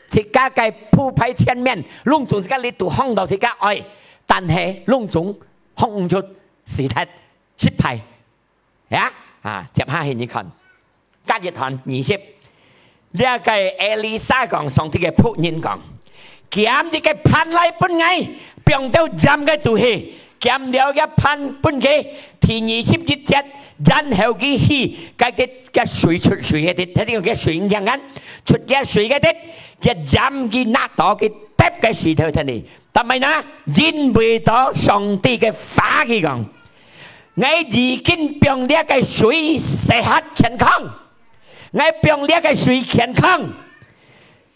自家嘅鋪排前面隆重自家你都看到自家愛，但係隆重看唔出事實失敗，接下去你看，加一堂20，呢個艾麗莎講上帝嘅僕人講，減啲嘅盼來本藝，變到giảm嘅度氣。減了一pan半嘅，第21節，然後佢起，嘅水出水嘅啲，睇呢個嘅水樣緊，出嘅水嘅啲，嘅giảm佢拿到嘅揼嘅石頭睇你，但係呢，因為到上帝嘅話佢講，我已經變呢個水適合健康，我變呢個水健康，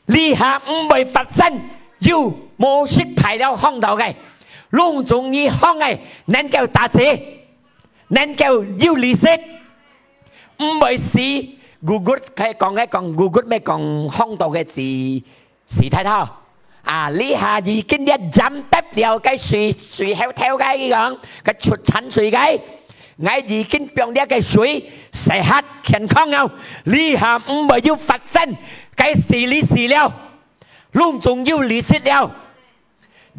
你下唔會發生要冇失敗了看到嘅。隆重以康嘅能夠達成，能夠要利息，唔係是Google佢講嘅講 Google 咩講康道嘅字時睇頭啊！呢下已經一斬得了嘅水口跳嘅講，佢出產水嘅，我已經變呢個水適合健康了。呢下唔係要發生嘅事理事了，隆重要利息了，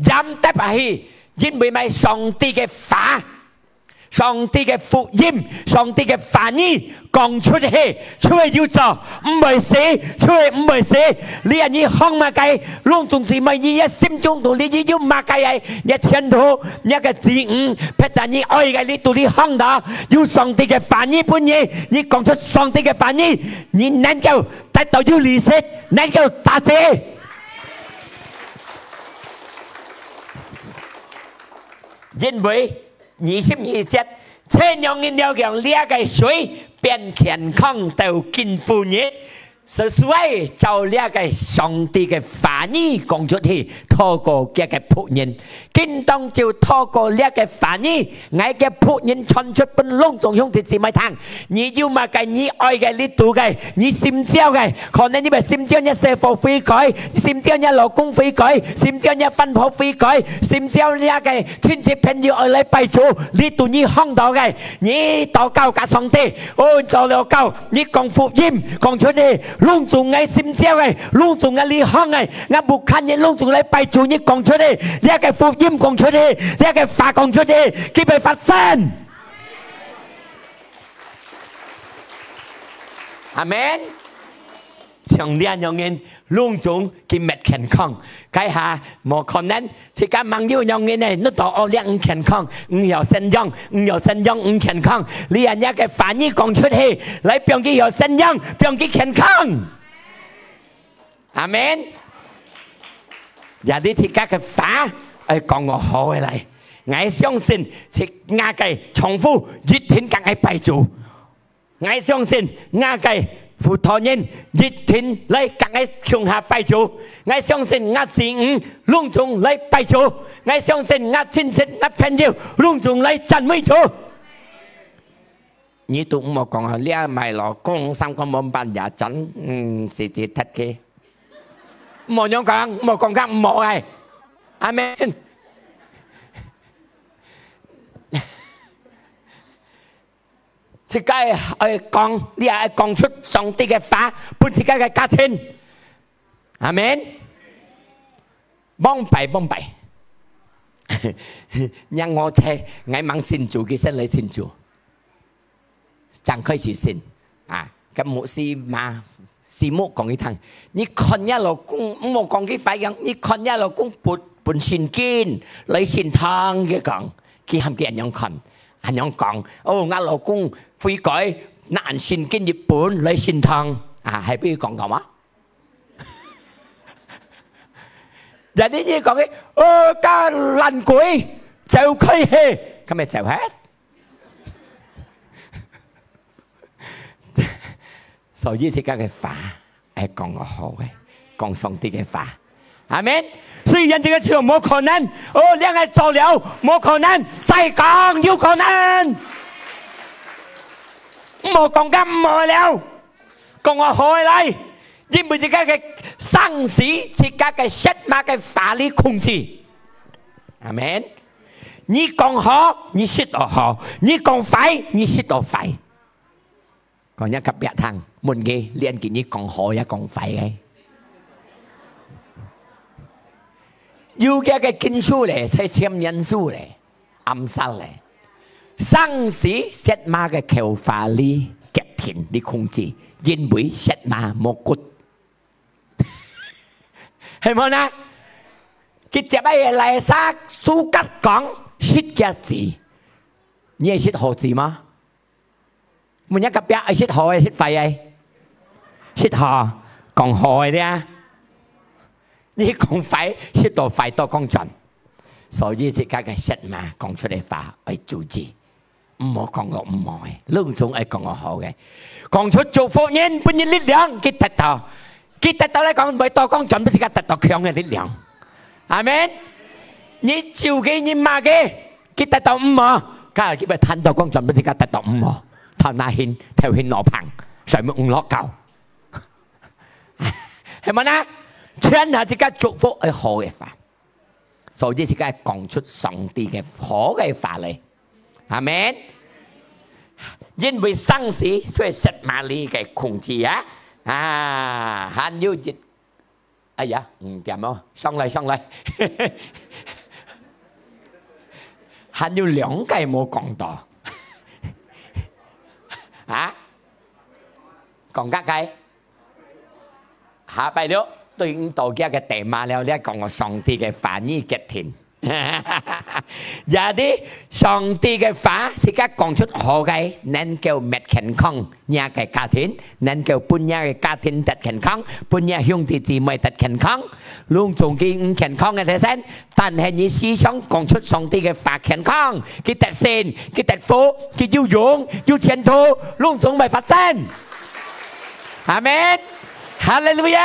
斬得埋去。因為咪上帝嘅話，上帝嘅福音，上帝嘅話語講出去，出去要做，唔係死，出去唔係死。你人要康乜計，隆重是咪你一心中度，你要乜計係一前途，一個字誤，不但你愛嘅，你到你康到，要上帝嘅話語本嘢，你講出上帝嘅話語，你能夠得到要利息，能夠達成。因為22節，這樣嘅了解呢個水變健康到近半日，所以就呢個上帝嘅話語講出去，透過嘅僕人，經當就透過呢個話語，我嘅僕人傳出本隆重兄弟姊妹聽，你要麼嘅你愛嘅你讀嘅，你心焦嘅，可能你咪心焦一些貨悔改，心焦一老公悔改，心焦一分婆悔改，心焦呢個親戚朋友愛嚟拜主，你讀你看到嘅，你禱告給上帝，到了教你講福音講出去。隆重嘅心焦嘅，隆重嘅離鄉嘅，我冇看見隆重嚟拜主，你講出嚟，你一個福音講出嚟，你一個話講出嚟，佢咪發生。阿門。長年用人隆重佢咪健康，家下冇可能，自家網友用人呢，你到我哋唔健康，唔有信仰，唔健康，你人家嘅反應講出去，你變佢有信仰，變佢健康。阿門。有啲自家嘅話，講我好嘅嚟，我相信係亞計重複熱天更係拜主，我相信亞計。輔導人熱天嚟更係向下拜主，我相信我子女隆重嚟拜主，我相信我親戚我朋友隆重嚟讚美主。你都唔好講啊！你阿咪老公三個冇辦法真，是指得嘅。冇樣講，冇講得唔好嘅，阿們。自己講，你係講出上帝嘅話，本自己嘅家庭，阿們。幫弊，讓我睇，我忙信主嘅先嚟信主，正開始信啊！咁牧師嘛，師母講一趟，你看一老公，唔好講佢快樣，你看一老公本信經嚟信堂嘅講，佢係嘅人樣看。人樣講，我老公悔改，難信經日本嚟信堂，係邊個講講話？人哋呢講嘅，家爛鬼就佢氣，咁咪就係。所以自家嘅話係講我好嘅，講上帝嘅話，係咪？所以人哋嘅時候冇可能，兩個做了冇可能，再講有可能，冇講咁唔好了，講我好嚟，因為自家嘅生死，自家嘅血脈嘅法律控制，阿們。你講好，你説到好；你講壞，你説到壞。講一個別堂，門嘅連見你講好也講壞嘅。有嘅經書咧，係簽人書咧，暗殺咧，生死血脈嘅求法律極田啲控制，因為血脈冇骨，係冇啦？佢接乜嘢嚟殺蘇吉講識嘅字，你係識好字嗎？每一個別係識好係識廢嘅，識好講好嘅啲啊！你講快，識到快多講盡，所以自家嘅血脈講出嚟話係主旨，唔好講我唔好嘅，兩種係講我好嘅，講出做福音本嘅力量，佢得到嚟講唔係多講盡，自家得到強嘅力量，係咪？你照嘅你罵嘅，佢得到唔好，假如佢咪攤到講盡，自家得到唔好，頭拿獻頭獻羅棚，上面唔攞夠，係咪啊？全下自家祝福係好嘅法，所以自家講出上帝嘅好嘅法嚟，係咪？因為生死所以實馬力嘅控制啊！還有一，哎呀，唔掂咯，上嚟，還有兩個冇講到，講幾個？下拜了。對應到嘅題目了，你講我上帝嘅話語極甜，有啲上帝嘅話，自家講出好嘅，能夠滅健康，你嘅家庭能夠半夜嘅家庭得健康，半夜兄弟姊妹得健康，隆重嘅唔健康嘅睇先，但係你思想講出上帝嘅話健康，佢得善，佢得福，佢要勇，要前途，隆重咪發生，係咪？哈利路亞，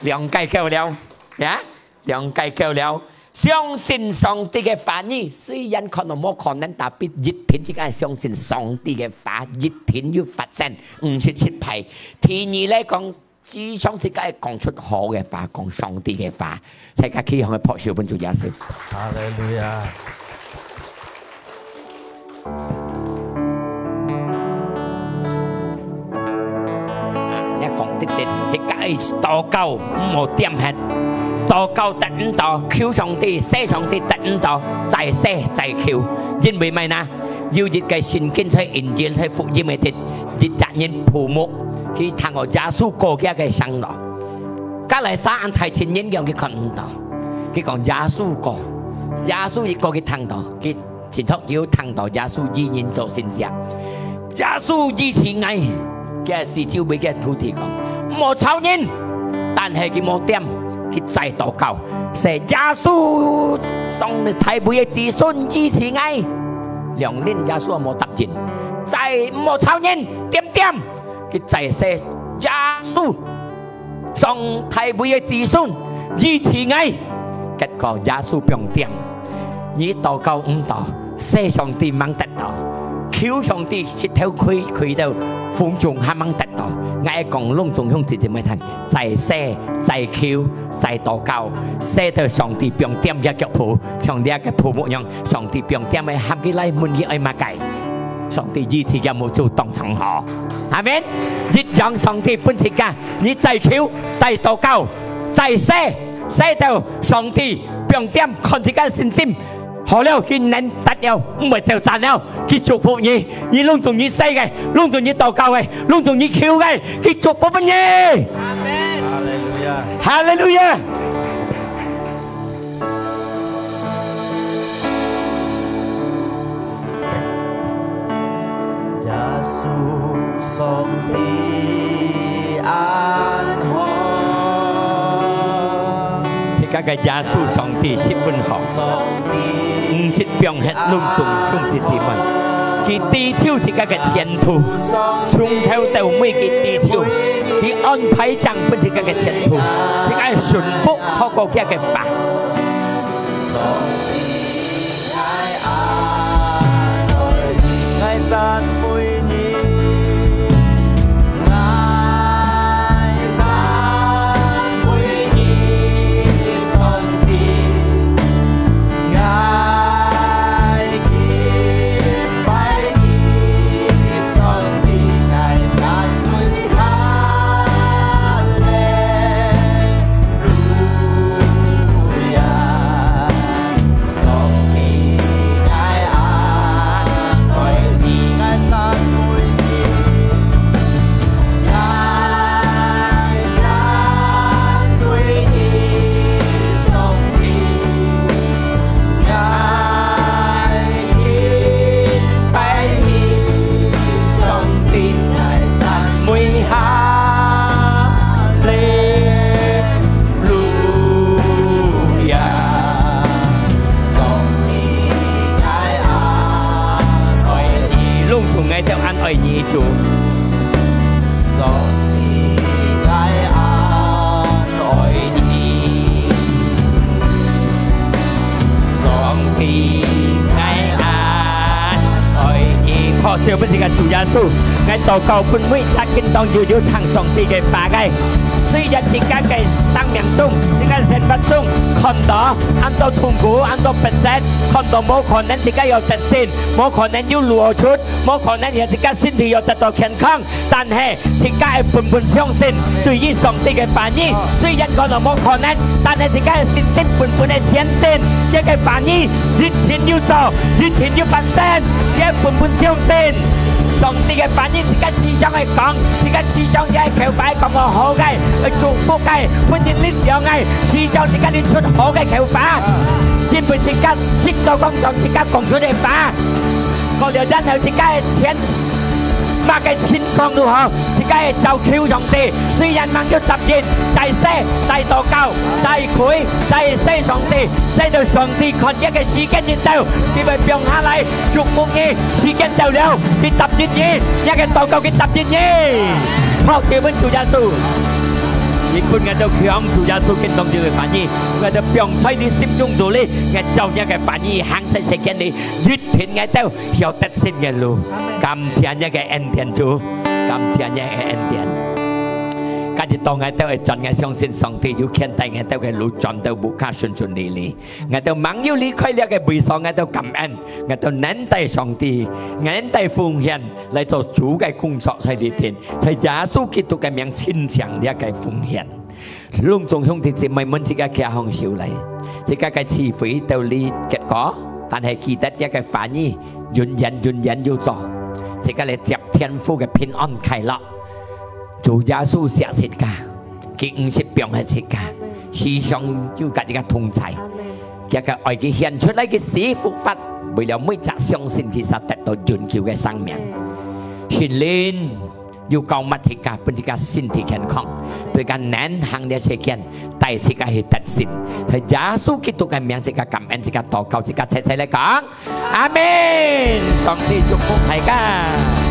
兩計夠了，呀，兩計夠了。相信上帝嘅話語，雖然可能冇可能特別一天之間相信上帝嘅話，一天要發生唔切切派。第二咧講，至少自己講出好嘅話，講上帝嘅話，世界企向嘅破小本主耶穌。哈利路亞。一講的自己禱告唔好點hết。禱告得唔到，求上帝、寫上帝得唔到，再寫再求，因為咩呢？要熱嘅聖經在引言在福音嘅啲熱責任父母去聽我耶穌過嘅嘅生活，隔嚟三眼提前影響佢看唔到，佢講耶穌過，耶穌一個佢聽到，佢前頭要聽到耶穌依然做先者，耶穌以前嗌嘅是照俾嘅土地講，冇抽煙，但係佢冇點。佢再禱告，是耶穌送太妹嘅子孫支持嗌，2年耶穌冇答應，再冇抽煙點，佢再寫耶穌送太妹嘅子孫支持嗌，結果耶穌唔用點，你禱告唔到，寫上帝掹得到，求上帝舌頭開到風中還掹得到。嗌講隆重向弟兄們聽，再寫再求再禱告，寫到上帝不用點一腳步，像呢個父母樣，上帝不用點嘅合起來滿意愛馬計，上帝以前有冇做當場好，係咪？一樣上帝本時間，你再求再禱告再寫到上帝不用點，看自己嘅信心。好了，佢能得了，唔係就賺了。佢祝福你，你隆重你寫嘅，隆重你禱告嘅，隆重你求嘅，佢祝福你。阿門。哈利路亞。哈利路亞。耶穌上帝安好。這個嘅耶穌上帝十分好。唔是병hết隆重向自己問，佢地球自己嘅前途，從頭到尾嘅地球，佢安排將本自己嘅前途，自己順服透過佢嘅法。愛你主，上帝愛你，上帝愛你，ขอเสียงเป็นสิ่งที่主耶穌ไงต่อเก่าคุณไม่ทักกินต้องอยู่ทางสองตี嘅ป่าไง雖然自己嘅生命中，自己生活中看到按照痛苦，按照本身看到冇可能自己有實現，冇可能要攞出，冇可能讓自己身體有得到健康，但係自己係半相信對於上帝嘅話語，雖然可能冇可能，但係自己係信心半嘅相信，一個話語一天要做，一天要發生，一半相信。上帝嘅反應，自己思想去講，自己思想嘅求法講個好嘅，去祝福嘅，歡迎呢樣嘅，思想自己你出好嘅求法，因為自己識到講上自己講出嚟法，我就因為自己嘅錢，乜嘅錢講都好，自己就求上帝，雖然問咗10年，再寫，再禱告，再悔，再寫上帝，寫到上帝看一個時間就到，佢咪放下嚟祝福你，時間到了，佢答應你，一個禱告佢答應你，學叫本主耶穌。อีกคนไง就強主耶穌嘅當住嘅反應，我就讓在你心中度咧，我就一個反應行在世間裏，越田我都有得勝嘅路。感謝一個恩典主，感謝一個恩典。今日當我都係盡我相信上帝要看待我都嘅路盡到無卡順順利利，我都猛要離開呢個背上，我都感恩，我都忍待上帝，忍待奉獻嚟做主嘅工作喺呢天，在耶穌基督嘅名親強呢個奉獻。隆重兄弟姊妹們，自己嘅向少嚟，自己嘅智慧到呢結果，但係記得一個反應，願人要做，自己嚟接天父嘅平安快樂。主耶穌寫世界，佢50病嘅世界，時常要跟一個同在，一個愛佢獻出嚟嘅死復活，為了每隻相信其實得到永久嘅生命。訓練要救乜世界，俾自己身體健康，對個難行嘅世界帶自己去得勝。喺耶穌基督嘅名，自己感恩，自己禱告，自己齊齊嚟講，阿門。上帝祝福大家。